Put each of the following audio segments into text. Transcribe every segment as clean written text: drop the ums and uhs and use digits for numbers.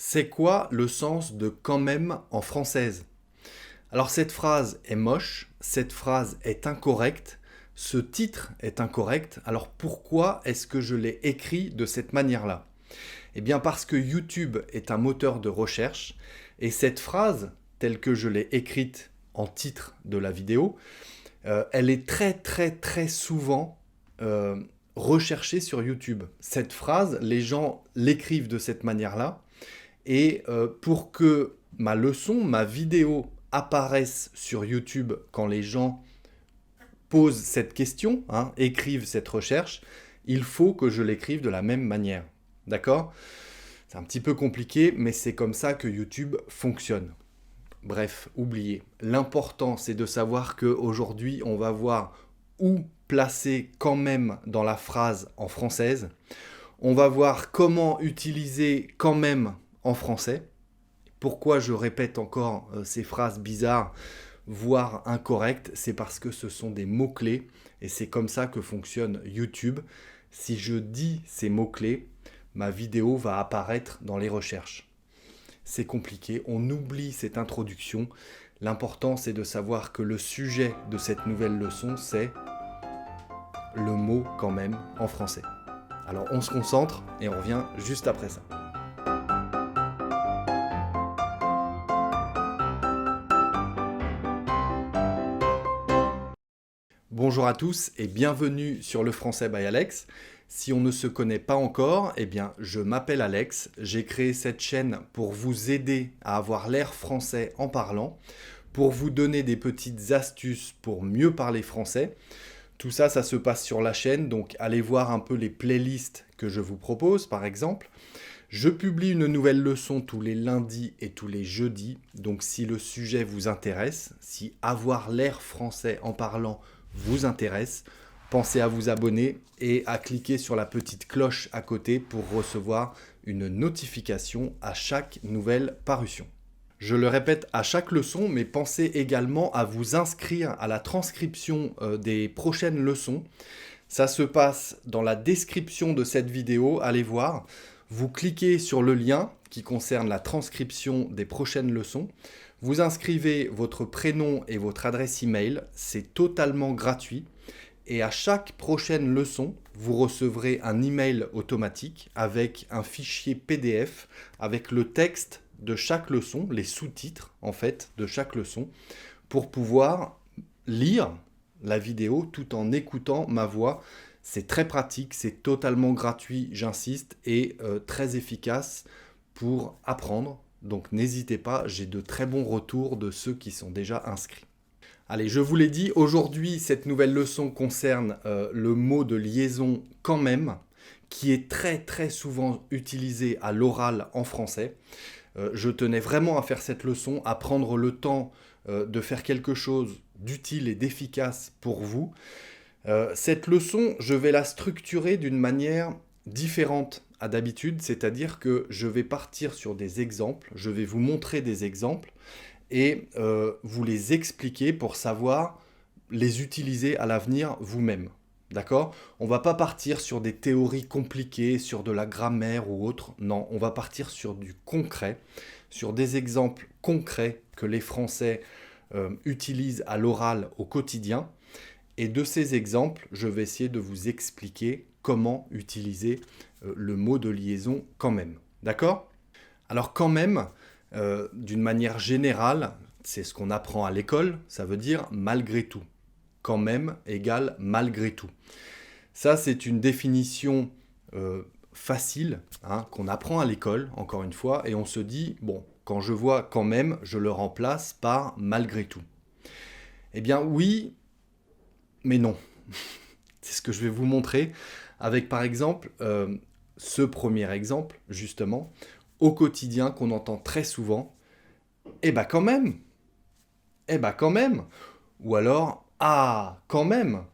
C'est quoi le sens de quand même en française? Alors cette phrase est moche, cette phrase est incorrecte, ce titre est incorrect, alors pourquoi est-ce que je l'ai écrit de cette manière-là? Eh bien parce que YouTube est un moteur de recherche et cette phrase, telle que je l'ai écrite en titre de la vidéo, elle est très souvent euh, recherchée sur YouTube. Cette phrase, les gens l'écrivent de cette manière-là. Et pour que ma leçon, ma vidéo apparaisse sur YouTube quand les gens posent cette question, hein, écrivent cette recherche, il faut que je l'écrive de la même manière. D'accord? C'est un petit peu compliqué, mais c'est comme ça que YouTube fonctionne. Bref, oubliez. L'important, c'est de savoir qu'aujourd'hui, on va voir où placer quand même dans la phrase en française. On va voir comment utiliser quand même en français. Pourquoi je répète encore ces phrases bizarres, voire incorrectes? C'est parce que ce sont des mots-clés et c'est comme ça que fonctionne YouTube. Si je dis ces mots-clés, ma vidéo va apparaître dans les recherches. C'est compliqué, on oublie cette introduction. L'important, c'est de savoir que le sujet de cette nouvelle leçon, c'est le mot quand même en français. Alors on se concentre et on revient juste après ça. Bonjour à tous et bienvenue sur le français by Alex. Si on ne se connaît pas encore, eh bien je m'appelle Alex, j'ai créé cette chaîne pour vous aider à avoir l'air français en parlant, pour vous donner des petites astuces pour mieux parler français. Tout ça, ça se passe sur la chaîne, donc allez voir un peu les playlists que je vous propose par exemple. Je publie une nouvelle leçon tous les lundis et tous les jeudis, donc si le sujet vous intéresse, si avoir l'air français en parlant vous intéresse, pensez à vous abonner et à cliquer sur la petite cloche à côté pour recevoir une notification à chaque nouvelle parution. Je le répète à chaque leçon, mais pensez également à vous inscrire à la transcription des prochaines leçons. Ça se passe dans la description de cette vidéo, allez voir. Vous cliquez sur le lien qui concerne la transcription des prochaines leçons. Vous inscrivez votre prénom et votre adresse email, c'est totalement gratuit. Et à chaque prochaine leçon, vous recevrez un email automatique avec un fichier PDF avec le texte de chaque leçon, les sous-titres en fait de chaque leçon, pour pouvoir lire la vidéo tout en écoutant ma voix. C'est très pratique, c'est totalement gratuit, j'insiste, et très efficace pour apprendre. Donc n'hésitez pas, j'ai de très bons retours de ceux qui sont déjà inscrits. Allez, je vous l'ai dit, aujourd'hui, cette nouvelle leçon concerne le mot de liaison quand même, qui est très souvent utilisé à l'oral en français. Je tenais vraiment à faire cette leçon, à prendre le temps de faire quelque chose d'utile et d'efficace pour vous. Cette leçon, je vais la structurer d'une manière différente à d'habitude, c'est-à-dire que je vais partir sur des exemples, je vais vous montrer des exemples et vous les expliquer pour savoir les utiliser à l'avenir vous-même. D'accord? On va pas partir sur des théories compliquées, sur de la grammaire ou autre. Non, on va partir sur du concret, sur des exemples concrets que les Français utilisent à l'oral au quotidien. Et de ces exemples, je vais essayer de vous expliquer comment utiliser le mot de liaison quand même. D'accord? Alors quand même, d'une manière générale, c'est ce qu'on apprend à l'école, ça veut dire malgré tout. Quand même égale malgré tout. Ça, c'est une définition facile hein, qu'on apprend à l'école, encore une fois, et on se dit, bon, quand je vois quand même, je le remplace par malgré tout. Eh bien oui, mais non. C'est ce que je vais vous montrer avec par exemple ce premier exemple, justement, au quotidien qu'on entend très souvent. Eh bah quand même. Eh bah quand même. Ou alors, ah, quand même.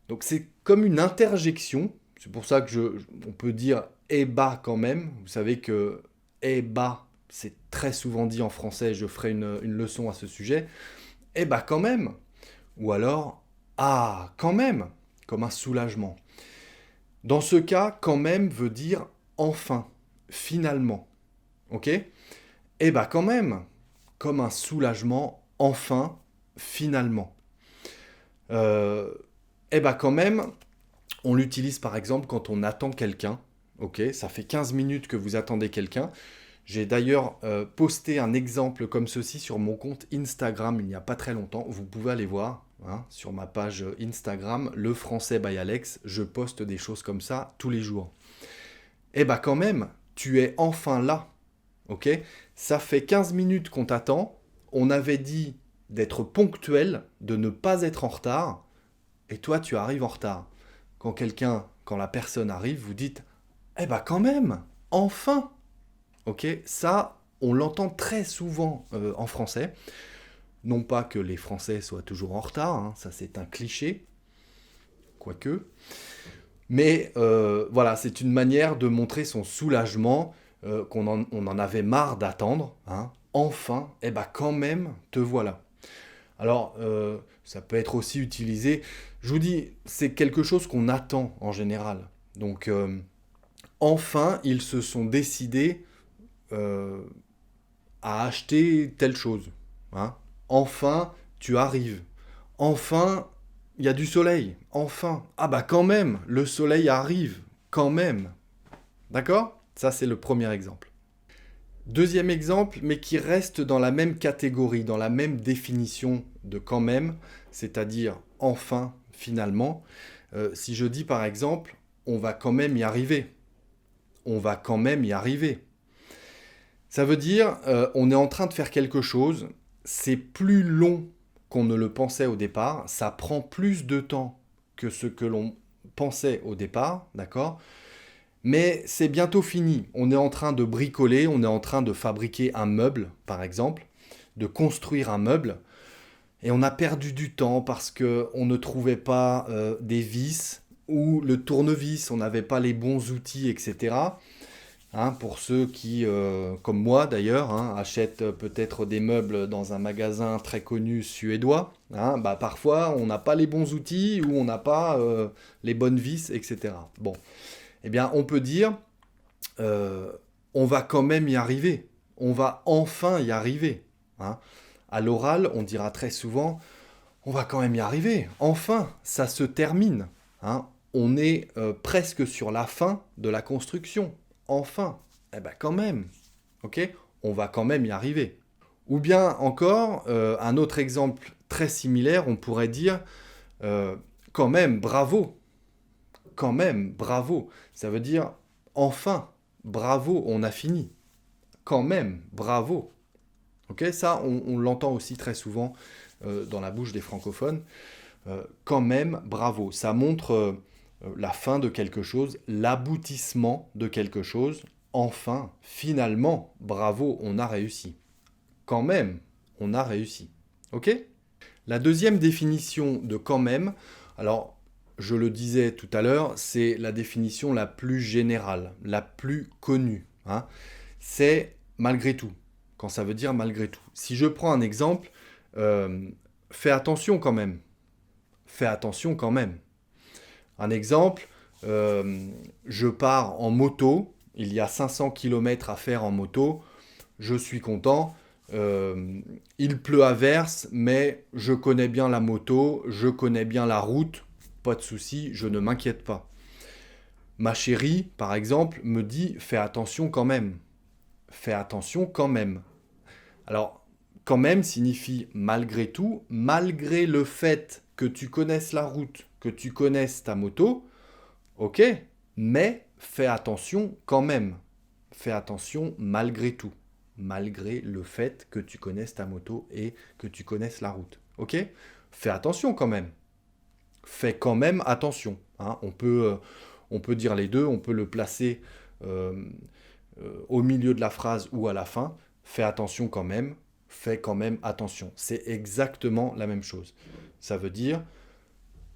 Donc c'est comme une interjection. C'est pour ça que on peut dire eh bah quand même. Vous savez que eh bah, c'est très souvent dit en français. Je ferai une leçon à ce sujet. Eh bah quand même. Ou alors, ah, quand même. Comme un soulagement. Dans ce cas, quand même veut dire enfin, finalement. ok? Eh bah quand même, comme un soulagement, enfin, finalement. Euh, eh bah quand même, on l'utilise par exemple quand on attend quelqu'un, ok? Ça fait 15 minutes que vous attendez quelqu'un. J'ai d'ailleurs posté un exemple comme ceci sur mon compte Instagram il n'y a pas très longtemps. Vous pouvez aller voir hein, sur ma page Instagram, Le Français by Alex. Je poste des choses comme ça tous les jours. Eh bah quand même, tu es enfin là, ok? Ça fait 15 minutes qu'on t'attend. On avait dit d'être ponctuel, de ne pas être en retard. Et toi, tu arrives en retard. Quand la personne arrive, vous dites, eh bah quand même, enfin! Ok, ça, on l'entend très souvent en français. Non pas que les Français soient toujours en retard, hein, ça c'est un cliché, quoique. Mais voilà, c'est une manière de montrer son soulagement, on en avait marre d'attendre. Hein. Enfin, eh ben quand même, te voilà. Alors, ça peut être aussi utilisé. Je vous dis, c'est quelque chose qu'on attend en général. Donc, enfin, ils se sont décidés euh, à acheter telle chose. Hein. Enfin, tu arrives. Enfin, il y a du soleil. Enfin. Ah bah quand même, le soleil arrive. Quand même. D'accord? Ça, c'est le premier exemple. Deuxième exemple, mais qui reste dans la même catégorie, dans la même définition de quand même, c'est-à-dire enfin, finalement. Si je dis par exemple, on va quand même y arriver. On va quand même y arriver. Ça veut dire, on est en train de faire quelque chose, c'est plus long qu'on ne le pensait au départ, ça prend plus de temps que ce que l'on pensait au départ, d'accord? Mais c'est bientôt fini. On est en train de bricoler, on est en train de fabriquer un meuble, par exemple, de construire un meuble, et on a perdu du temps parce que on ne trouvait pas des vis ou le tournevis, on n'avait pas les bons outils, etc. Hein, pour ceux qui, comme moi d'ailleurs, hein, achètent peut-être des meubles dans un magasin très connu suédois, hein, bah parfois on n'a pas les bons outils ou on n'a pas les bonnes vis, etc. Bon, eh bien on peut dire, euh, on va quand même y arriver, on va enfin y arriver. Hein. À l'oral, on dira très souvent, on va quand même y arriver, enfin, ça se termine. Hein. On est presque sur la fin de la construction. Enfin, eh ben quand même, ok? On va quand même y arriver. Ou bien encore, un autre exemple très similaire, on pourrait dire, euh, quand même, bravo, quand même, bravo. Ça veut dire, enfin, bravo, on a fini. Quand même, bravo. Ok? Ça, on l'entend aussi très souvent dans la bouche des francophones. Quand même, bravo. Ça montre la fin de quelque chose, l'aboutissement de quelque chose. Enfin, finalement, bravo, on a réussi. Quand même, on a réussi. Ok? La deuxième définition de quand même, alors je le disais tout à l'heure, c'est la définition la plus générale, la plus connue. Hein. C'est malgré tout, quand ça veut dire malgré tout. Si je prends un exemple, euh, fais attention quand même. Fais attention quand même. Un exemple, je pars en moto, il y a 500 km à faire en moto, je suis content, il pleut à verse, mais je connais bien la moto, je connais bien la route, pas de souci, je ne m'inquiète pas. Ma chérie, par exemple, me dit fais attention quand même. Fais attention quand même. Alors, quand même signifie malgré tout, malgré le fait que tu connaisses la route, que tu connaisses ta moto, ok, mais fais attention quand même. Fais attention malgré tout. Malgré le fait que tu connaisses ta moto et que tu connaisses la route. Ok? Fais attention quand même. Fais quand même attention. Hein. On peut dire les deux, on peut le placer euh, au milieu de la phrase ou à la fin. Fais attention quand même. Fais quand même attention. C'est exactement la même chose. Ça veut dire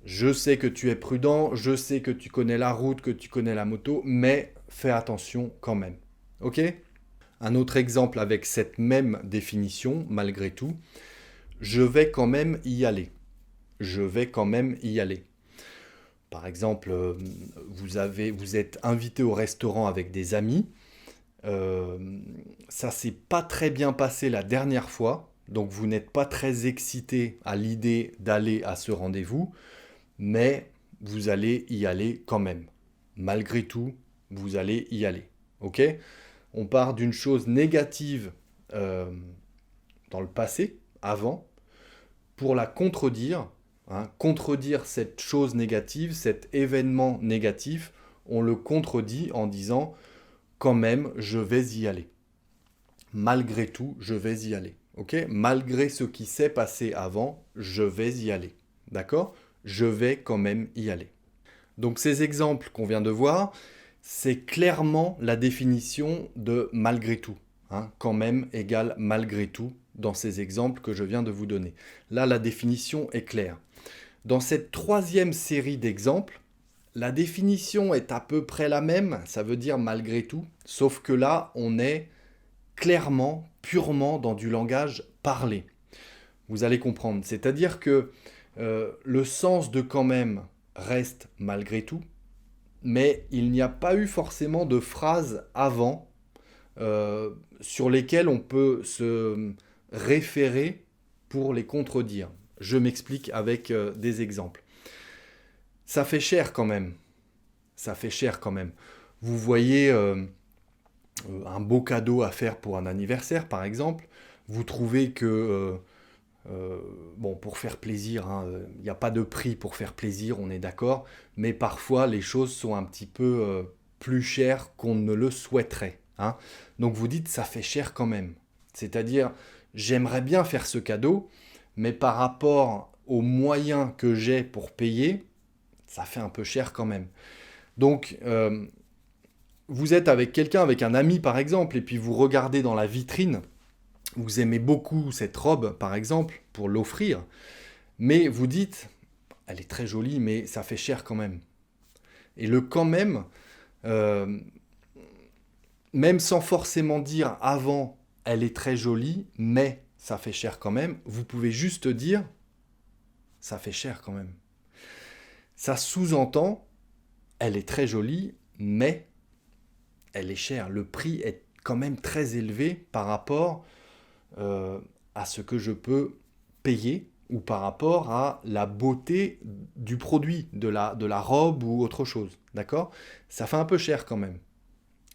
je sais que tu es prudent, je sais que tu connais la route, que tu connais la moto, mais fais attention quand même. Ok? Un autre exemple avec cette même définition, malgré tout, je vais quand même y aller. Je vais quand même y aller. Par exemple, vous êtes invité au restaurant avec des amis, euh, ça s'est pas très bien passé la dernière fois, donc vous n'êtes pas très excité à l'idée d'aller à ce rendez-vous, mais vous allez y aller quand même. Malgré tout, vous allez y aller. Ok? On part d'une chose négative euh, dans le passé, avant, pour la contredire, hein, contredire cette chose négative, cet événement négatif, on le contredit en disant quand même, je vais y aller. Malgré tout, je vais y aller. Ok? Malgré ce qui s'est passé avant, je vais y aller. D'accord? Je vais quand même y aller. Donc ces exemples qu'on vient de voir, c'est clairement la définition de malgré tout. Hein, quand même égale malgré tout dans ces exemples que je viens de vous donner. Là, la définition est claire. Dans cette troisième série d'exemples, la définition est à peu près la même, ça veut dire malgré tout, sauf que là, on est clairement, purement dans du langage parlé. Vous allez comprendre. C'est-à-dire que le sens de quand même reste malgré tout, mais il n'y a pas eu forcément de phrases avant sur lesquelles on peut se référer pour les contredire. Je m'explique avec des exemples. Ça fait cher quand même. Ça fait cher quand même. Vous voyez un beau cadeau à faire pour un anniversaire, par exemple. Vous trouvez que, bon, pour faire plaisir, il n'y a pas de prix pour faire plaisir, on est d'accord, mais parfois les choses sont un petit peu plus chères qu'on ne le souhaiterait. Hein. Donc vous dites, ça fait cher quand même. C'est-à-dire, j'aimerais bien faire ce cadeau, mais par rapport aux moyens que j'ai pour payer, ça fait un peu cher quand même. Donc, vous êtes avec quelqu'un, avec un ami par exemple, et puis vous regardez dans la vitrine, vous aimez beaucoup cette robe par exemple, pour l'offrir, mais vous dites, elle est très jolie, mais ça fait cher quand même. Et le quand même, euh, même sans forcément dire avant, elle est très jolie, mais ça fait cher quand même, vous pouvez juste dire, ça fait cher quand même. Ça sous-entend, elle est très jolie, mais elle est chère. Le prix est quand même très élevé par rapport à ce que je peux payer ou par rapport à la beauté du produit, de la robe ou autre chose. D'accord? Ça fait un peu cher quand même.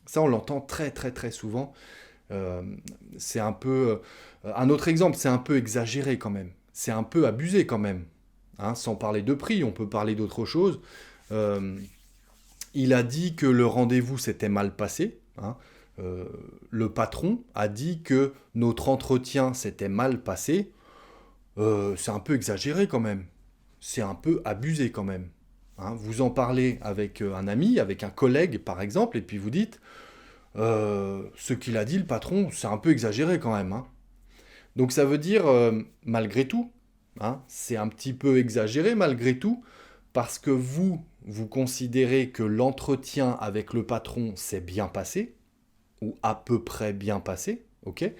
Ça, on l'entend très très très souvent. Euh, c'est un peu... un autre exemple, c'est un peu exagéré quand même. C'est un peu abusé quand même. Hein, sans parler de prix, on peut parler d'autre chose. Euh, il a dit que le rendez-vous s'était mal passé. Hein. Le patron a dit que notre entretien s'était mal passé. C'est un peu exagéré quand même. C'est un peu abusé quand même. Hein. Vous en parlez avec un ami, avec un collègue par exemple, et puis vous dites ce qu'il a dit le patron, c'est un peu exagéré quand même. Hein. Donc ça veut dire malgré tout. Hein, c'est un petit peu exagéré malgré tout, parce que vous considérez que l'entretien avec le patron s'est bien passé, ou à peu près bien passé, ok?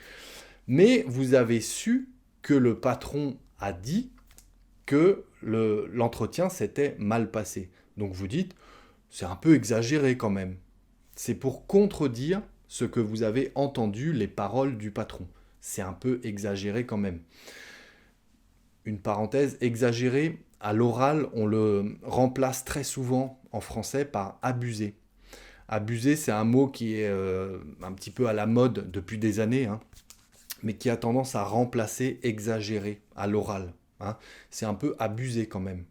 Mais vous avez su que le patron a dit que l'entretien s'était mal passé. Donc vous dites, c'est un peu exagéré quand même. C'est pour contredire ce que vous avez entendu, les paroles du patron. C'est un peu exagéré quand même. Une parenthèse, exagéré, à l'oral, on le remplace très souvent en français par abuser. Abuser, c'est un mot qui est un petit peu à la mode depuis des années, hein, mais qui a tendance à remplacer exagéré à l'oral. Hein. C'est un peu abusé quand même.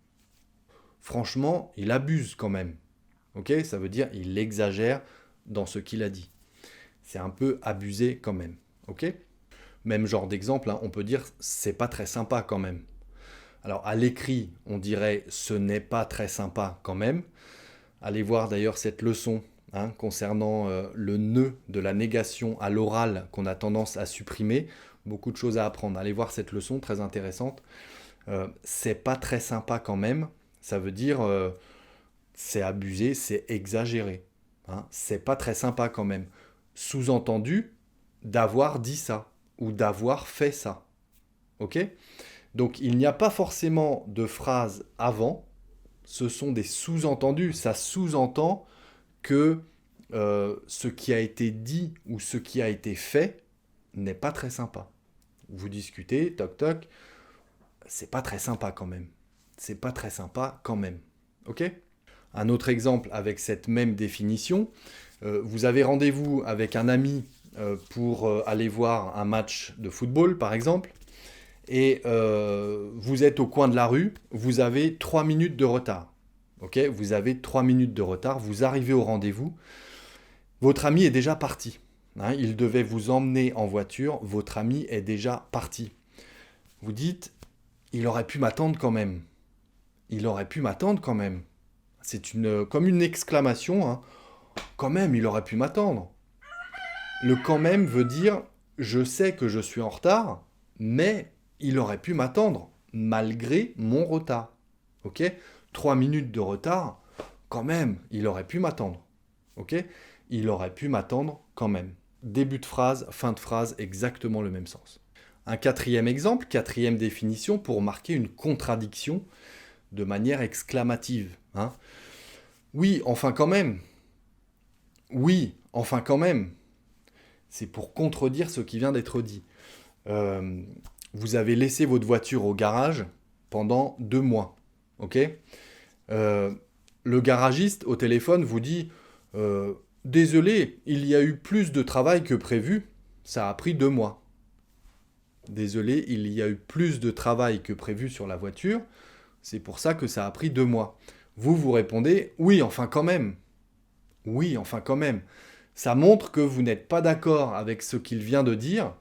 Franchement, il abuse quand même. Ok? Ça veut dire il exagère dans ce qu'il a dit. C'est un peu abusé quand même. Ok? Même genre d'exemple, hein, on peut dire c'est pas très sympa quand même. Alors à l'écrit, on dirait ce n'est pas très sympa quand même. Allez voir d'ailleurs cette leçon hein, concernant le nœud de la négation à l'oral qu'on a tendance à supprimer. Beaucoup de choses à apprendre. Allez voir cette leçon très intéressante. C'est pas très sympa quand même. Ça veut dire c'est abusé, c'est exagéré. Hein. C'est pas très sympa quand même. Sous-entendu d'avoir dit ça ou d'avoir fait ça. Ok? Donc il n'y a pas forcément de phrase avant, ce sont des sous-entendus. Ça sous-entend que ce qui a été dit ou ce qui a été fait n'est pas très sympa. Vous discutez, toc toc, c'est pas très sympa quand même. C'est pas très sympa quand même. Ok ? Un autre exemple avec cette même définition, vous avez rendez-vous avec un ami pour aller voir un match de football par exemple, et vous êtes au coin de la rue, vous avez 3 minutes de retard. Ok ? Vous avez 3 minutes de retard, vous arrivez au rendez-vous, votre ami est déjà parti. Hein, il devait vous emmener en voiture, votre ami est déjà parti. Vous dites, il aurait pu m'attendre quand même. Il aurait pu m'attendre quand même. C'est comme une exclamation, hein. Quand même, il aurait pu m'attendre. Le quand même veut dire, je sais que je suis en retard, mais il aurait pu m'attendre, malgré mon retard. Ok ? 3 minutes de retard, quand même, il aurait pu m'attendre. Ok ? Il aurait pu m'attendre quand même. Début de phrase, fin de phrase, exactement le même sens. Un quatrième exemple, quatrième définition pour marquer une contradiction de manière exclamative. Hein. Oui, enfin quand même. Oui, enfin quand même. C'est pour contredire ce qui vient d'être dit. Vous avez laissé votre voiture au garage pendant 2 mois. Ok ? Le garagiste au téléphone vous dit désolé, il y a eu plus de travail que prévu, ça a pris 2 mois. Désolé, il y a eu plus de travail que prévu sur la voiture, c'est pour ça que ça a pris 2 mois. Vous répondez oui, enfin quand même. Oui, enfin quand même. Ça montre que vous n'êtes pas d'accord avec ce qu'il vient de dire.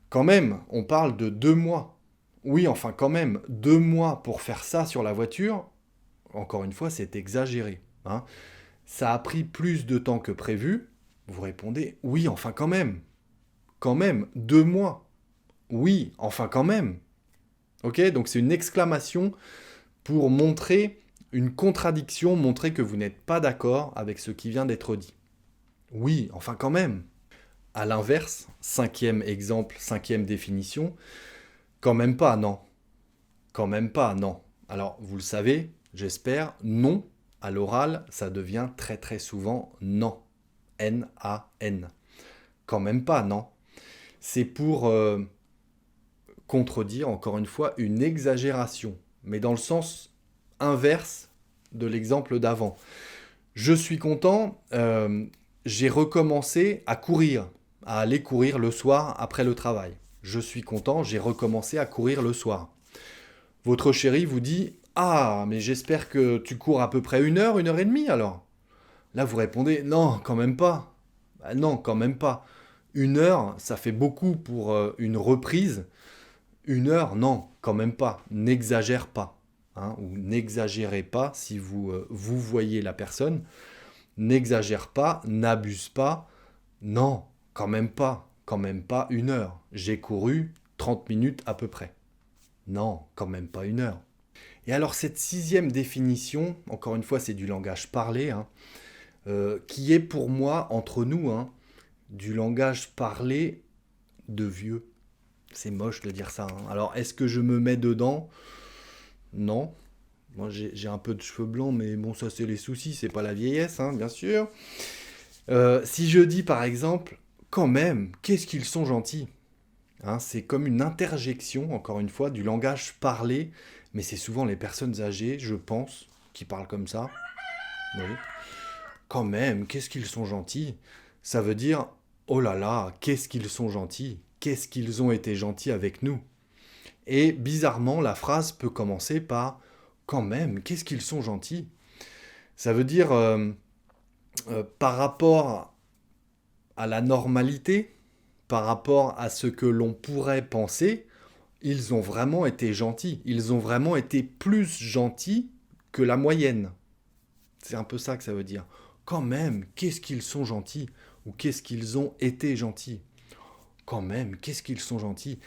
Quand même, on parle de 2 mois. Oui, enfin quand même, 2 mois pour faire ça sur la voiture, encore une fois, c'est exagéré. Hein. Ça a pris plus de temps que prévu. Vous répondez oui, enfin quand même. Quand même, 2 mois. Oui, enfin quand même. Ok ? Donc c'est une exclamation pour montrer une contradiction, montrer que vous n'êtes pas d'accord avec ce qui vient d'être dit. Oui, enfin quand même. À l'inverse, cinquième exemple, cinquième définition, quand même pas, non. Quand même pas, non. Alors, vous le savez, j'espère, non, à l'oral, ça devient très très souvent non. N-A-N. Quand même pas, non. C'est pour contredire, encore une fois, une exagération, mais dans le sens inverse de l'exemple d'avant. Je suis content, j'ai recommencé à courir, à aller courir le soir après le travail. Je suis content, j'ai recommencé à courir le soir. Votre chérie vous dit « Ah, mais j'espère que tu cours à peu près 1 heure et demie alors ?» Là, vous répondez « Non, quand même pas. » Bah, non, quand même pas. 1 heure, ça fait beaucoup pour une reprise. 1 heure, non, quand même pas. N'exagère pas. Hein, ou n'exagérez pas si vous voyez la personne. N'exagère pas, n'abuse pas. Non, quand même pas. Quand même pas 1 heure. J'ai couru 30 minutes à peu près. Non, quand même pas 1 heure. Et alors cette sixième définition, encore une fois c'est du langage parlé, hein, qui est pour moi, entre nous, hein, du langage parlé de vieux. C'est moche de dire ça. Hein. Alors est-ce que je me mets dedans ? Non. Moi j'ai un peu de cheveux blancs, mais bon ça c'est les soucis, c'est pas la vieillesse, hein, bien sûr. Si je dis par exemple, quand même, qu'est-ce qu'ils sont gentils ? Hein, c'est comme une interjection, encore une fois, du langage parlé, mais c'est souvent les personnes âgées, je pense, qui parlent comme ça. Oui. Quand même, qu'est-ce qu'ils sont gentils ? Ça veut dire, oh là là, qu'est-ce qu'ils sont gentils ? Qu'est-ce qu'ils ont été gentils avec nous ? Et bizarrement, la phrase peut commencer par, quand même, qu'est-ce qu'ils sont gentils ? Ça veut dire, par rapport à la normalité, par rapport à ce que l'on pourrait penser, ils ont vraiment été gentils. Ils ont vraiment été plus gentils que la moyenne. C'est un peu ça que ça veut dire. Quand même, qu'est-ce qu'ils sont gentils ? Ou qu'est-ce qu'ils ont été gentils ? Quand même, qu'est-ce qu'ils sont gentils ?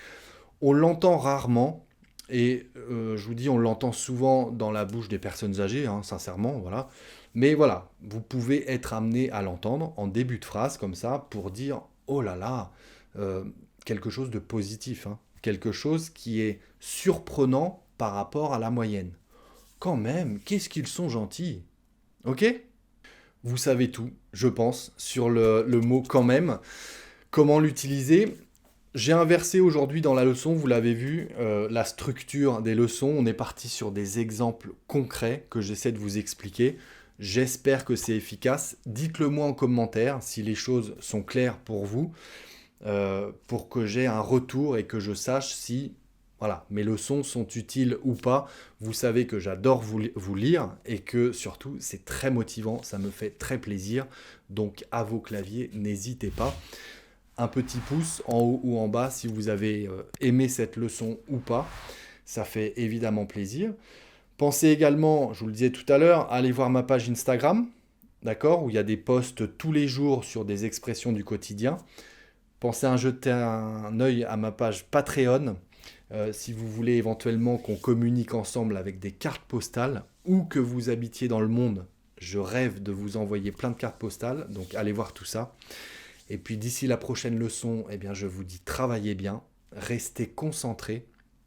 On l'entend rarement, et je vous dis, on l'entend souvent dans la bouche des personnes âgées, hein, sincèrement, voilà. Mais voilà, vous pouvez être amené à l'entendre en début de phrase, comme ça, pour dire « Oh là là !» quelque chose de positif, hein. Quelque chose qui est surprenant par rapport à la moyenne. Quand même, qu'est-ce qu'ils sont gentils. Ok ? Vous savez tout, je pense, sur le mot quand même. Comment l'utiliser ? J'ai inversé aujourd'hui dans la leçon, vous l'avez vu, la structure des leçons. On est parti sur des exemples concrets que j'essaie de vous expliquer. J'espère que c'est efficace. Dites-le moi en commentaire si les choses sont claires pour vous, pour que j'ai un retour et que je sache si voilà, mes leçons sont utiles ou pas. Vous savez que j'adore vous lire et que surtout c'est très motivant, ça me fait très plaisir. Donc à vos claviers, n'hésitez pas. Un petit pouce en haut ou en bas si vous avez aimé cette leçon ou pas. Ça fait évidemment plaisir. Pensez également, je vous le disais tout à l'heure, à aller voir ma page Instagram, d'accord, où il y a des posts tous les jours sur des expressions du quotidien. Pensez à jeter un œil à ma page Patreon, si vous voulez éventuellement qu'on communique ensemble avec des cartes postales, ou que vous habitiez dans le monde. Je rêve de vous envoyer plein de cartes postales, donc allez voir tout ça. Et puis d'ici la prochaine leçon, eh bien, je vous dis travaillez bien, restez concentrés,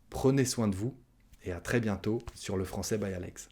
prenez soin de vous, et à très bientôt sur le Français by Alex.